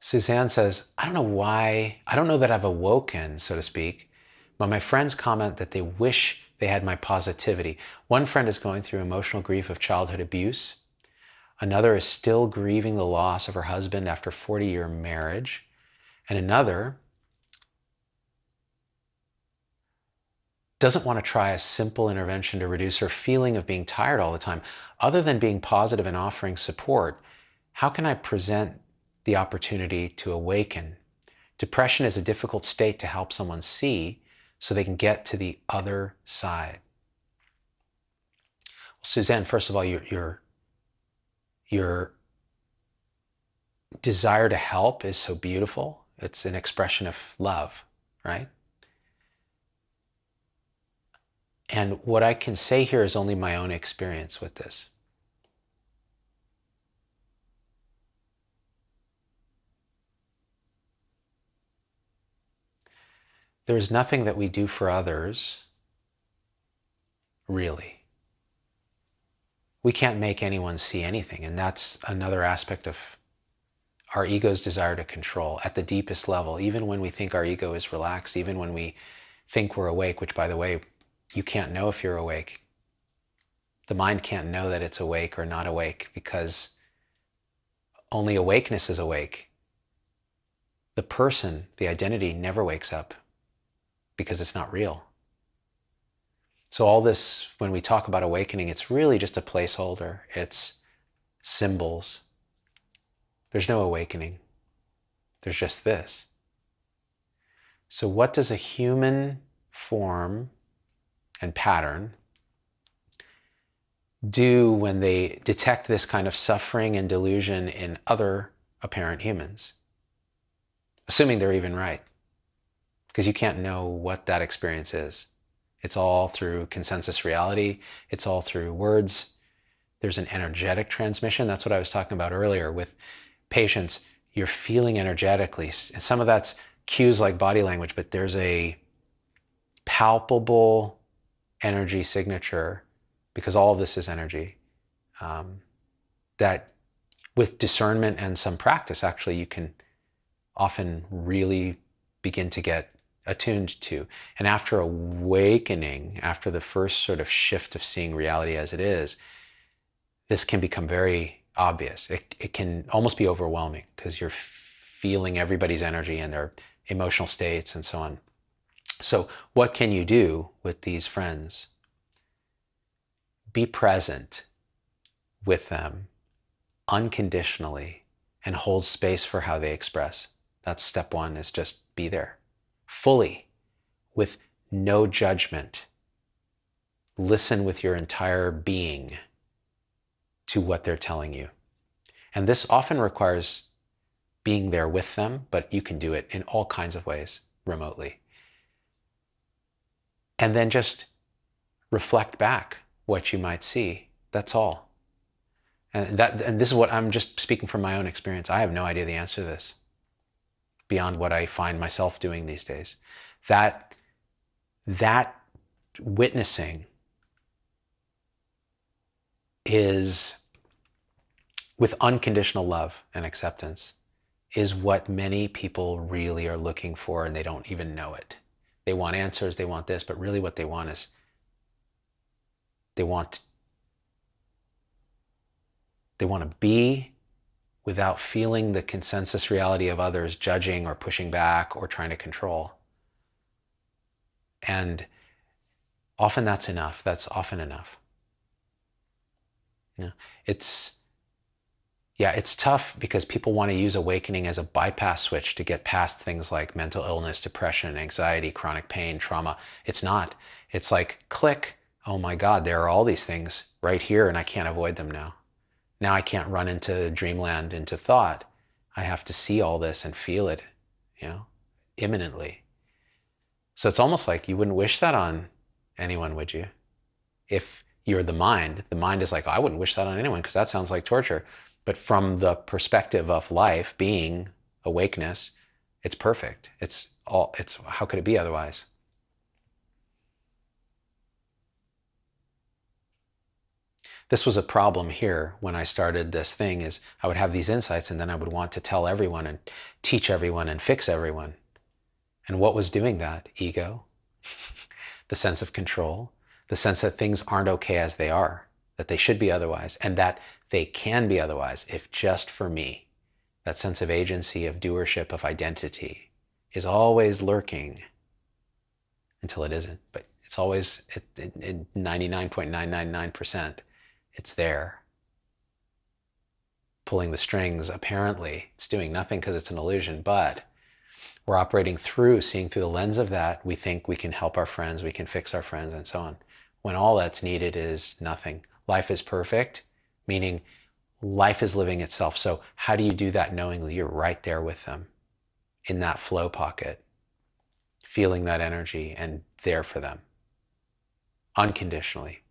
Suzanne says, I don't know why, I don't know that I've awoken, so to speak, but my friends comment that they wish they had my positivity. One friend is going through emotional grief of childhood abuse. Another is still grieving the loss of her husband after a 40-year marriage. And another doesn't want to try a simple intervention to reduce her feeling of being tired all the time. Other than being positive and offering support, how can I present the opportunity to awaken? Depression is a difficult state to help someone see so they can get to the other side. Well, Suzanne, first of all, your desire to help is so beautiful. It's an expression of love, right? And what I can say here is only my own experience with this. There's nothing that we do for others, really. We can't make anyone see anything, and that's another aspect of our ego's desire to control at the deepest level. Even when we think our ego is relaxed, even when we think we're awake, which, by the way, you can't know if you're awake. The mind can't know that it's awake or not awake because only awakeness is awake. The person, the identity, never wakes up because it's not real. So all this, when we talk about awakening, it's really just a placeholder. It's symbols. There's no awakening. There's just this. So what does a human form and pattern do when they detect this kind of suffering and delusion in other apparent humans? Assuming they're even right. Because you can't know what that experience is. It's all through consensus reality. It's all through words. There's an energetic transmission. That's what I was talking about earlier with patients. You're feeling energetically. And some of that's cues like body language, but there's a palpable energy signature, because all of this is energy, that with discernment and some practice, actually, you can often really begin to get attuned to. And after awakening, after the first sort of shift of seeing reality as it is, this can become very obvious. It can almost be overwhelming because you're feeling everybody's energy and their emotional states and so on. So what can you do with these friends? Be present with them unconditionally and hold space for how they express. That's step one, is just be there fully with no judgment. Listen with your entire being to what they're telling you. And this often requires being there with them, but you can do it in all kinds of ways remotely. And then just reflect back what you might see. That's all. And this is what I'm just speaking from my own experience. I have no idea the answer to this beyond what I find myself doing these days. That witnessing is, with unconditional love and acceptance, is what many people really are looking for, and they don't even know it. They want answers, they want this, but really what they want is they want to be without feeling the consensus reality of others judging or pushing back or trying to control. And often that's enough. That's often enough. Yeah. It's tough because people want to use awakening as a bypass switch to get past things like mental illness, depression, anxiety, chronic pain, trauma. It's not. It's like, click, oh my God, there are all these things right here and I can't avoid them now. Now I can't run into dreamland, into thought. I have to see all this and feel it, imminently. So it's almost like you wouldn't wish that on anyone, would you? If you're the mind is like, oh, I wouldn't wish that on anyone because that sounds like torture. But from the perspective of life, being, awakeness, it's perfect. How could it be otherwise? This was a problem here when I started this thing, is I would have these insights and then I would want to tell everyone and teach everyone and fix everyone. And what was doing that? Ego, the sense of control, the sense that things aren't okay as they are, that they should be otherwise, and that they can be otherwise if just for me. That sense of agency, of doership, of identity is always lurking until it isn't. But it's always, at 99.999%, it's there. Pulling the strings, apparently. It's doing nothing because it's an illusion, but we're operating through, seeing through the lens of that. We think we can help our friends, we can fix our friends, and so on. When all that's needed is nothing. Life is perfect, meaning life is living itself. So how do you do that knowingly? You're right there with them, in that flow pocket, feeling that energy and there for them, unconditionally.